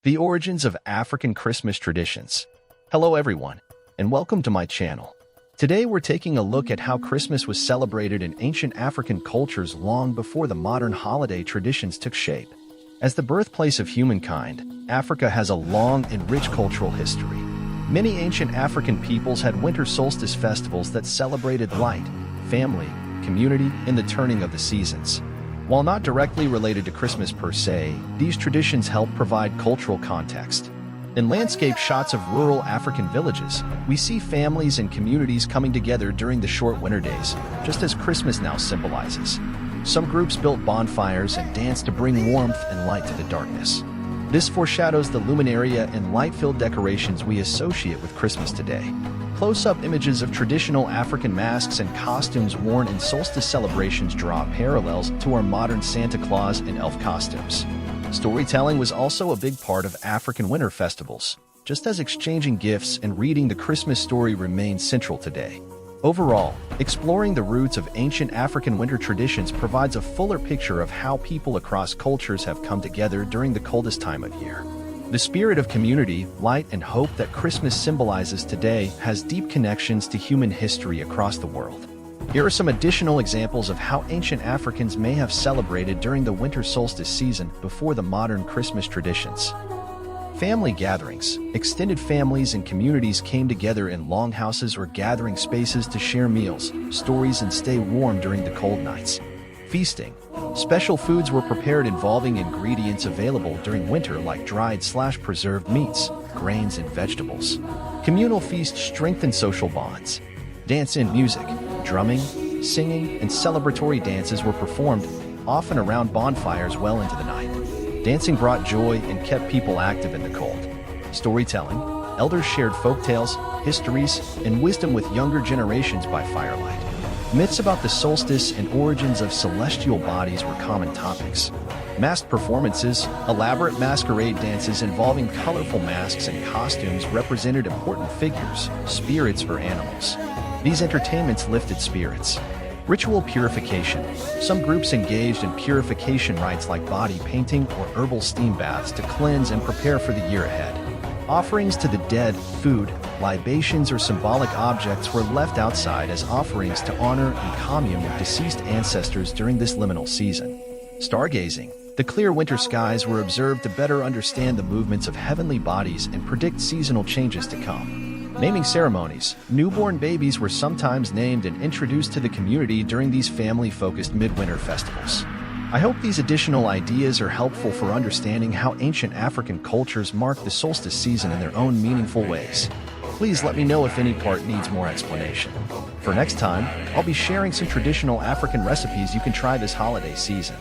The origins of African Christmas traditions. Hello everyone, and welcome to my channel. Today we're taking a look at how Christmas was celebrated in ancient African cultures long before the modern holiday traditions took shape. As the birthplace of humankind, Africa has a long and rich cultural history. Many ancient African peoples had winter solstice festivals that celebrated light, family, community, and the turning of the seasons. While not directly related to Christmas per se, these traditions help provide cultural context. In landscape shots of rural African villages, we see families and communities coming together during the short winter days, just as Christmas now symbolizes. Some groups built bonfires and danced to bring warmth and light to the darkness. This foreshadows the luminaria and light-filled decorations we associate with Christmas today. Close-up images of traditional African masks and costumes worn in solstice celebrations draw parallels to our modern Santa Claus and elf costumes. Storytelling was also a big part of African winter festivals, just as exchanging gifts and reading the Christmas story remain central today. Overall, exploring the roots of ancient African winter traditions provides a fuller picture of how people across cultures have come together during the coldest time of year. The spirit of community, light, and hope that Christmas symbolizes today has deep connections to human history across the world. Here are some additional examples of how ancient Africans may have celebrated during the winter solstice season before the modern Christmas traditions. Family gatherings. Extended families and communities came together in longhouses or gathering spaces to share meals, stories, and stay warm during the cold nights. Feasting. Special foods were prepared involving ingredients available during winter like dried/preserved meats, grains, and vegetables. Communal feasts strengthened social bonds. Dance and music, drumming, singing, and celebratory dances were performed, often around bonfires well into the night. Dancing brought joy and kept people active in the cold. Storytelling. Elders shared folktales, histories, and wisdom with younger generations by firelight. Myths about the solstice and origins of celestial bodies were common topics. Masked performances. Elaborate masquerade dances involving colorful masks and costumes represented important figures, spirits, or animals. These entertainments lifted spirits. Ritual purification. Some groups engaged in purification rites like body painting or herbal steam baths to cleanse and prepare for the year ahead. Offerings to the dead, food, libations, or symbolic objects were left outside as offerings to honor and commune with deceased ancestors during this liminal season. Stargazing. The clear winter skies were observed to better understand the movements of heavenly bodies and predict seasonal changes to come. Naming ceremonies. Newborn babies were sometimes named and introduced to the community during these family-focused midwinter festivals. I hope these additional ideas are helpful for understanding how ancient African cultures mark the solstice season in their own meaningful ways. Please let me know if any part needs more explanation. For next time, I'll be sharing some traditional African recipes you can try this holiday season.